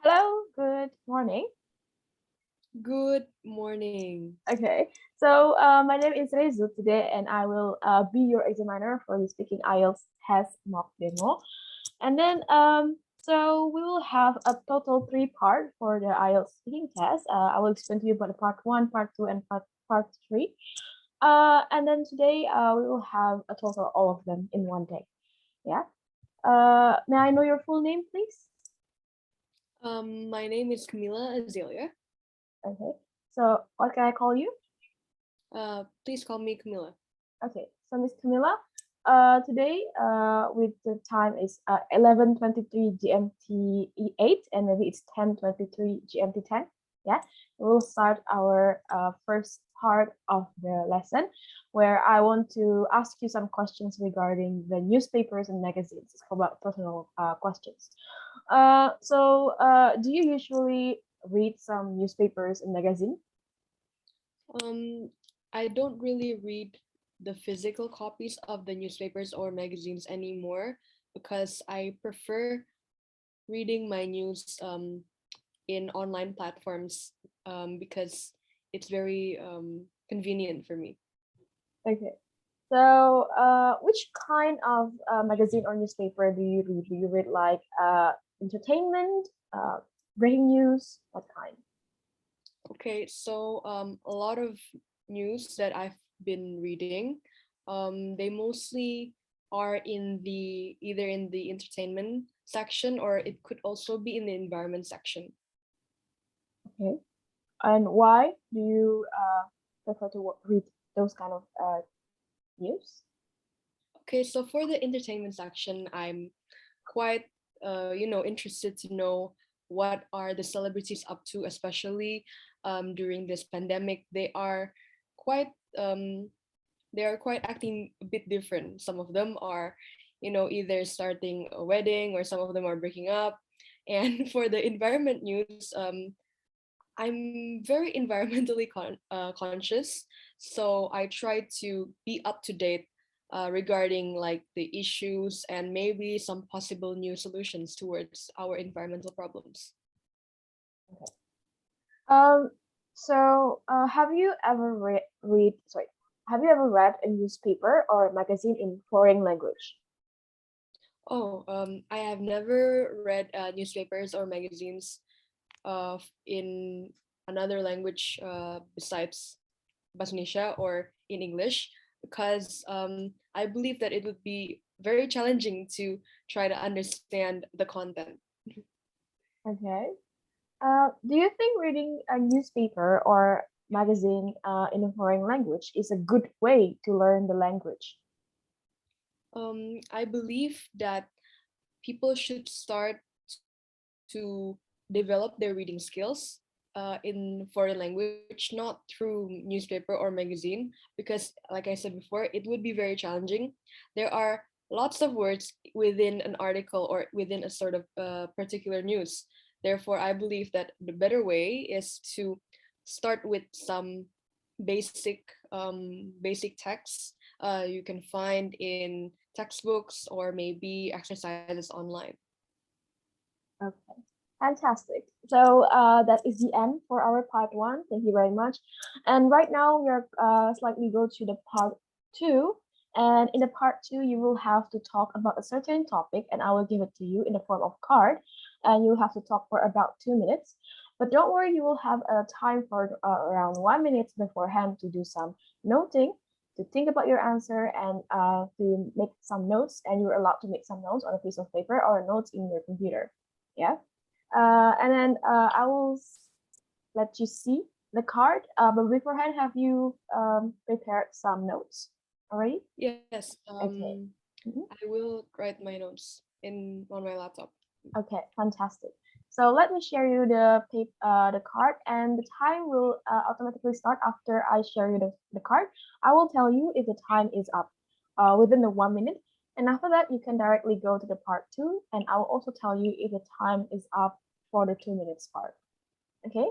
Hello, good morning. Good morning. Okay, so my name is Rezu today, and I will be your examiner for the speaking IELTS test mock demo. And then, so we will have a total three part for the IELTS speaking test. I will explain to you about the part one, part two, and part three. And then today, we will have a total all of them in one day. Yeah. May I know your full name, please? My name is Camilla Azalea. Okay. So what can I call you? Please call me Camilla. Okay, so Miss Camilla, today with the time is 11:23 GMT 8 and maybe it's 10:23 GMT 10. Yeah, we'll start our first part of the lesson where I want to ask you some questions regarding the newspapers and magazines. It's about personal questions. Do you usually read some newspapers and magazines? Um, I don't really read the physical copies of the newspapers or magazines anymore because I prefer reading my news in online platforms because it's very convenient for me. Okay. So, which kind of magazine or newspaper do you read? Do you read like entertainment, breaking news? What kind? Okay, so a lot of news that I've been reading, they mostly are in the either in the entertainment section or it could also be in the environment section. Okay. And why do you prefer to read those kind of news? Okay, so for the entertainment section, I'm quite interested to know what are the celebrities up to, especially during this pandemic. Quite um, they are quite acting a bit different. Some of them are, either starting a wedding or some of them are breaking up. And for the environment news, I'm very environmentally conscious, so I try to be up to date regarding like the issues and maybe some possible new solutions towards our environmental problems. Okay. Um. Have you ever read? Sorry. Have you ever read a newspaper or a magazine in foreign language? Oh, I have never read newspapers or magazines in another language besides Bahasa or in English because I believe that it would be very challenging to try to understand the content. Okay. Do you think reading a newspaper or magazine in a foreign language is a good way to learn the language? I believe that people should start to develop their reading skills in foreign language, not through newspaper or magazine, because, like I said before, it would be very challenging. There are lots of words within an article or within a sort of particular news. Therefore, I believe that the better way is to start with some basic texts you can find in textbooks or maybe exercises online. Okay, fantastic. So that is the end for our part one. Thank you very much. And right now we're slightly go to the part two. And in the part two, you will have to talk about a certain topic, and I will give it to you in the form of card, and you have to talk for about 2 minutes. But don't worry, you will have a time for around 1 minute beforehand to do some noting, to think about your answer, and to make some notes. And you're allowed to make some notes on a piece of paper or notes in your computer. Yeah. And then I will let you see the card. But beforehand, have you prepared some notes already? Yes, Okay. Mhm. I will write my notes in on my laptop. Okay, fantastic. So let me share you the card, and the time will automatically start after I share you the card. I will tell you if the time is up within the 1 minute, and after that you can directly go to the part two, and I will also tell you if the time is up for the 2 minutes part. Okay.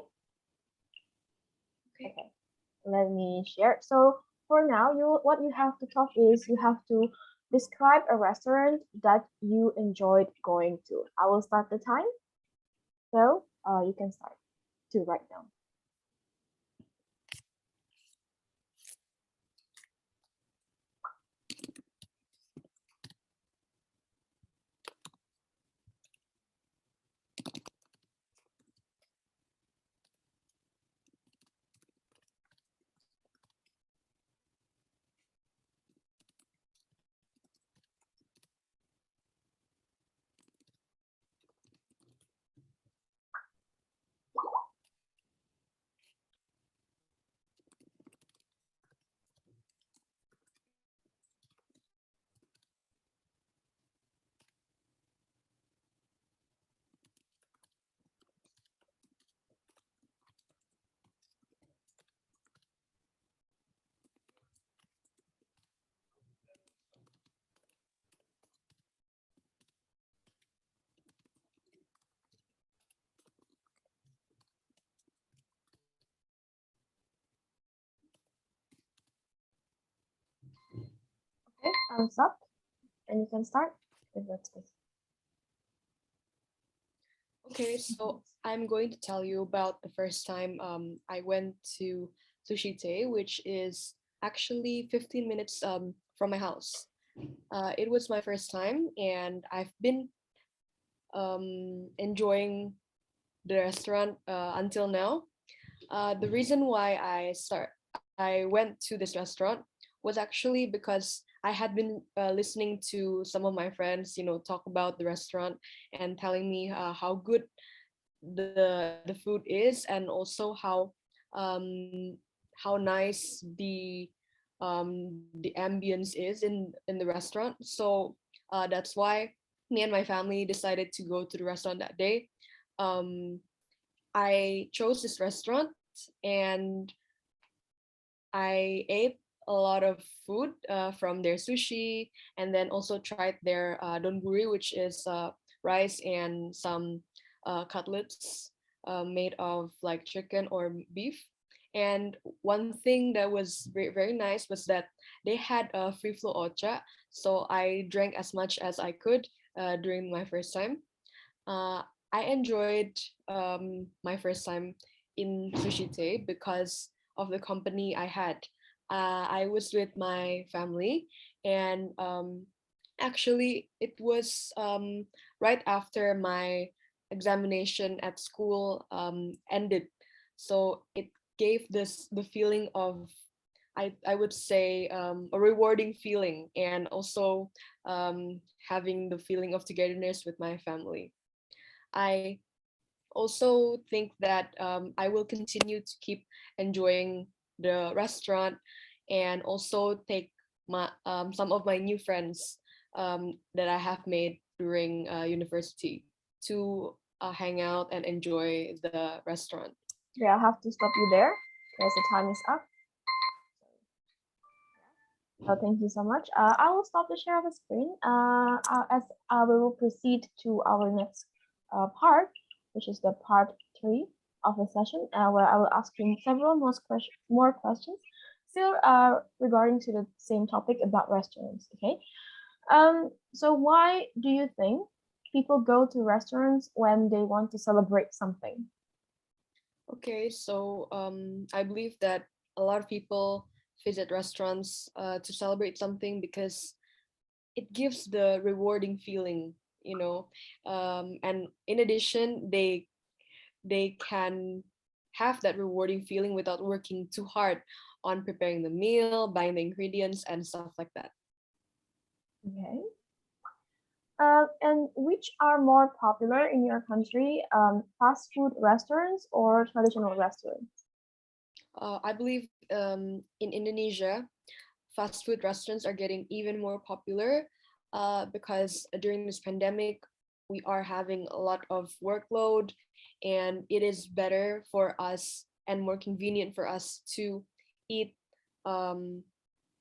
Okay. Okay, let me share. So for now, what you have to talk is you have to describe a restaurant that you enjoyed going to. I will start the time. So you can start to write down. Okay, thumbs up, and you can start with that space. Okay, so I'm going to tell you about the first time I went to Sushi Tei, which is actually 15 minutes from my house. It was my first time, and I've been enjoying the restaurant until now. The reason why I went to this restaurant was actually because I had been listening to some of my friends, talk about the restaurant and telling me how good the food is, and also how nice the ambience is in the restaurant. So that's why me and my family decided to go to the restaurant that day. um, I chose this restaurant, and I ate a lot of food from their sushi, and then also tried their donburi, which is rice and some cutlets made of like chicken or beef. And one thing that was very nice was that they had a free flow ocha, so I drank as much as I could during my first time. uh, I enjoyed my first time in Sushi Tei because of the company I had. I was with my family, and actually, it was right after my examination at school ended. So it gave this the feeling of, I would say, a rewarding feeling, and also having the feeling of togetherness with my family. I also think that I will continue to keep enjoying the restaurant, and also take some of my new friends that I have made during university to hang out and enjoy the restaurant. Okay, I'll have to stop you there because the time is up. Thank you so much. I will stop the share of the screen as we will proceed to our next part, which is the part 3 of the session, where I will ask you several more questions, still regarding to the same topic about restaurants. Okay. So why do you think people go to restaurants when they want to celebrate something? Okay, so I believe that a lot of people visit restaurants to celebrate something because it gives the rewarding feeling, and in addition, they can have that rewarding feeling without working too hard on preparing the meal, buying the ingredients, and stuff like that. Okay. And which are more popular in your country, fast food restaurants or traditional restaurants? I believe in Indonesia, fast food restaurants are getting even more popular because during this pandemic, we are having a lot of workload, and it is better for us and more convenient for us eat um,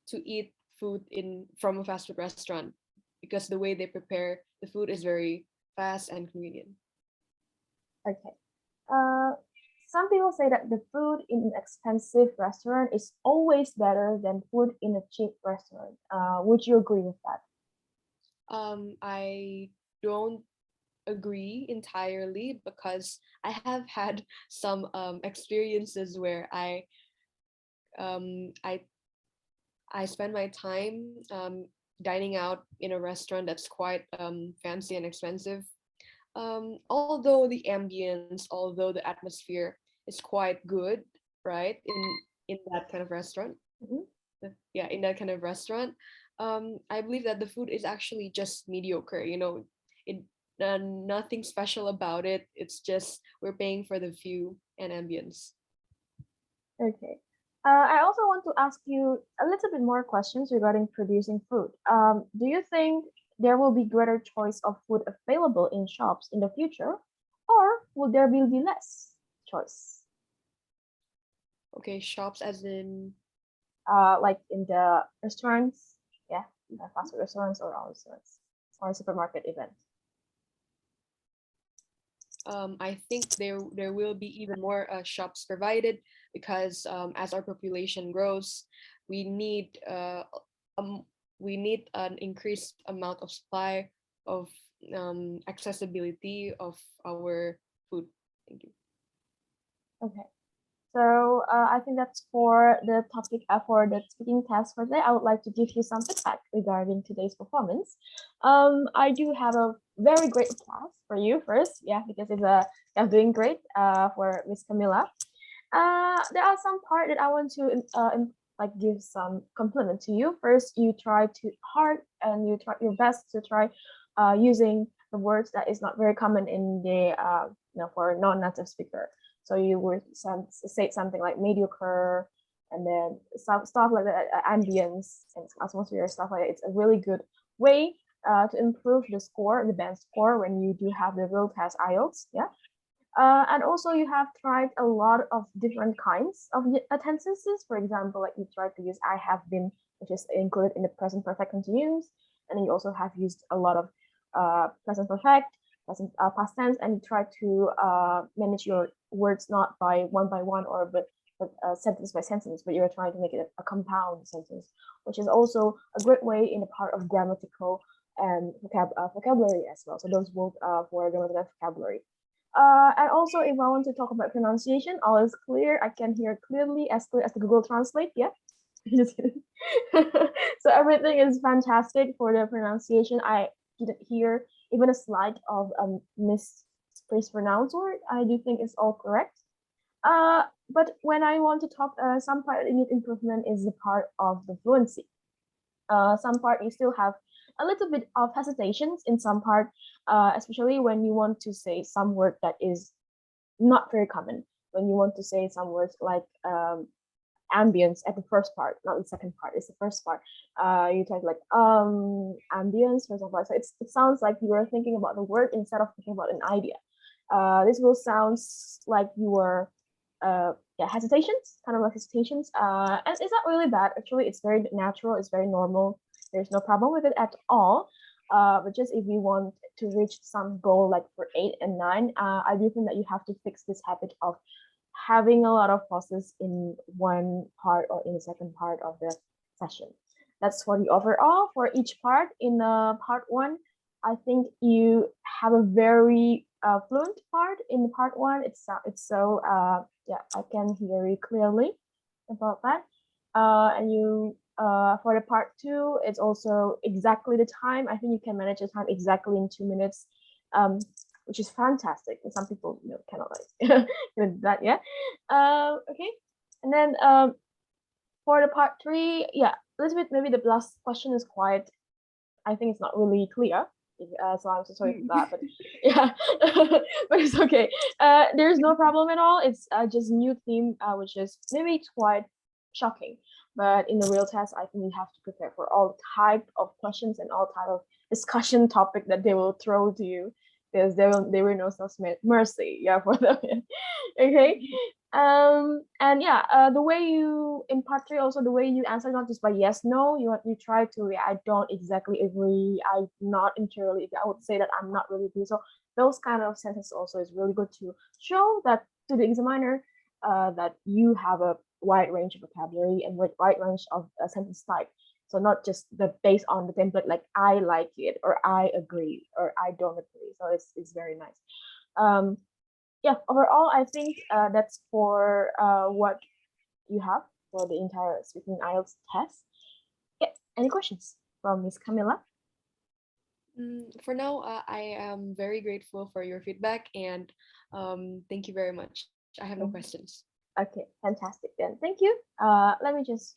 to eat food in from a fast food restaurant, because the way they prepare the food is very fast and convenient. Okay. Uh, some people say that the food in an expensive restaurant is always better than food in a cheap restaurant. Would you agree with that? I don't agree entirely because I have had some experiences where um, I I spend my time dining out in a restaurant that's quite fancy and expensive. Although the ambience, although the atmosphere is quite good, right? In that kind of restaurant, Mhm. yeah, in that kind of restaurant, I believe that the food is actually just mediocre. It nothing special about it. It's just we're paying for the view and ambience. Okay. I also want to ask you a little bit more questions regarding producing food. Do you think there will be greater choice of food available in shops in the future, or will there be less choice? Okay, shops as in Like in the restaurants, yeah, fast food restaurants or all restaurants or supermarket events. I think there will be even more shops provided because as our population grows, we need uh, um, we need an increased amount of supply of accessibility of our food. Thank you. Okay. So I think that's for the topic for the speaking test for today. I would like to give you some feedback regarding today's performance. I do have a very great applause for you first, yeah, because you're doing great for Miss Camilla. There are some part that I want to like give some compliment to you. First, you try to hard and you try your best to try using the words that is not very common in the for non-native speaker. So you would say something like mediocre, and then stuff like that, ambience and atmosphere stuff like that. It's a really good way to improve the score, the band score when you do have the real test IELTS. Yeah. And also you have tried a lot of different kinds of tenses. For example, like you tried to use I have been, which is included in the present perfect continuous. And then you also have used a lot of present perfect, present past tense, and you try to manage your words not by one or but sentence by sentence, but you're trying to make it a compound sentence, which is also a great way in the part of grammatical and vocabulary as well. So those both for grammatical vocabulary. And also, if I want to talk about pronunciation, all is clear. I can hear clearly, as clear as the Google Translate. Yeah, just kidding. So everything is fantastic for the pronunciation. I didn't hear even a slight of mispronounced word. I do think it's all correct. But when I want to talk, some part that need improvement is the part of the fluency. Some part you still have a little bit of hesitations in some part, especially when you want to say some word that is not very common. When you want to say some words like ambience at the first part, not the second part, it's the first part. You type like ambience, for example. So it sounds like you are thinking about the word instead of thinking about an idea. This will sound like you were yeah, hesitations, kind of like hesitations. And it's not really bad. Actually, it's very natural. It's very normal. There's no problem with it at all. But just if you want to reach some goal like for 8 and 9, I do think that you have to fix this habit of having a lot of pauses in one part or in the second part of the session. That's for the overall. For each part in part one, I think you have a very fluent part in part one. It's so yeah, I can hear you clearly about that. And you for the part two, it's also exactly the time. I think you can manage the time exactly in 2 minutes, which is fantastic. And some people cannot like that. Yeah. Okay. And then for the part three, yeah, Elizabeth, maybe the last question is quite. I think it's not really clear. So I'm so sorry for that, but yeah, but it's okay. There's no problem at all. It's just new theme, which is maybe it's quite shocking. But in the real test, I think you have to prepare for all type of questions and all type of discussion topic that they will throw to you, because they will know no mercy. Yeah, for them. Okay. And yeah, the way you in part three also the way you answer not just by yes no, you try to yeah, I don't exactly agree, I'm not entirely, I would say that I'm not really agree. So those kind of sentences also is really good to show that to the examiner that you have a wide range of vocabulary and wide range of sentence type. So not just the based on the template like I like it or I agree or I don't agree. So it's very nice. Yeah, overall I think that's for what you have for the entire speaking IELTS test. Yeah, any questions from Miss Camilla? For now, I am very grateful for your feedback and thank you very much. I have no Mhm. questions. Okay, fantastic then. Thank you. Let me just